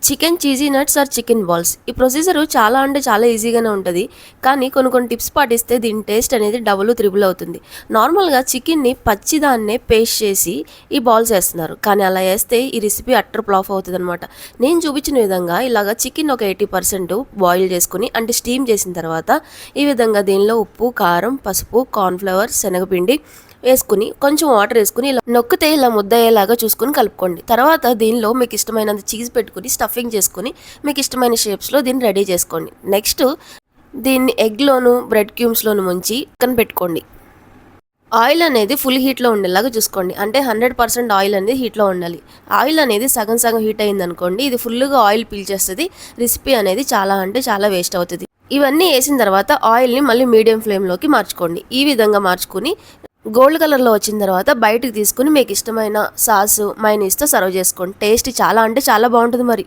Chicken cheesy nuts or chicken balls. ఈ procedure చాలా అంటే చాలా ఈజీగానే ఉంటుంది. కానీ కొన్ని టిప్స్ పాటిస్తే దీని టేస్ట్ అనేది డబుల్ త్రిబుల్ అవుతుంది. నార్మల్గా చికెన్ని పచ్చిదాన్నే పేస్ట్ చేసి ఈ బాల్స్ వేస్తున్నారు. కానీ అలా వేస్తే ఈ రెసిపీ అట్టర్ ఫ్లాప్ అవుతుంది అనమాట. నేను చూపించిన విధంగా ఇలాగ చికెన్ ఒక 80% బాయిల్ చేసుకుని అంటే స్టీమ్ చేసిన తర్వాత ఈ విధంగా దీనిలో ఉప్పు, కారం, పసుపు, కార్న్ఫ్లవర్, శనగపిండి వేసుకుని కొంచెం వాటర్ వేసుకుని ఇలా నొక్కితే ఇలా ముద్దయ్యేలాగా చూసుకుని కలుపుకోండి. తర్వాత దీనిలో మీకు ఇష్టమైనంత చీజ్ పెట్టుకుని స్టఫింగ్ చేసుకుని మీకు ఇష్టమైన షేప్స్లో దీన్ని రెడీ చేసుకోండి. నెక్స్ట్ దీన్ని ఎగ్లోను బ్రెడ్ క్యూమ్స్లోను ముంచి పక్కన పెట్టుకోండి. ఆయిల్ అనేది ఫుల్ హీట్లో ఉండేలాగా చూసుకోండి. అంటే 100% ఆయిల్ అనేది హీట్లో ఉండాలి. ఆయిల్ అనేది సగం సగం హీట్ అయింది అనుకోండి, ఇది ఫుల్గా ఆయిల్ పీల్చేస్తుంది. రెసిపీ అనేది చాలా అంటే చాలా వేస్ట్ అవుతుంది. ఇవన్నీ వేసిన తర్వాత ఆయిల్ని మళ్ళీ మీడియం ఫ్లేమ్లోకి మార్చుకోండి. ఈ విధంగా మార్చుకుని గోల్డ్ కలర్లో వచ్చిన తర్వాత బయటకు తీసుకుని మీకు ఇష్టమైన సాసు, మైనీస్తో సర్వ్ చేసుకోండి. టేస్ట్ చాలా అంటే చాలా బాగుంటుంది మరి.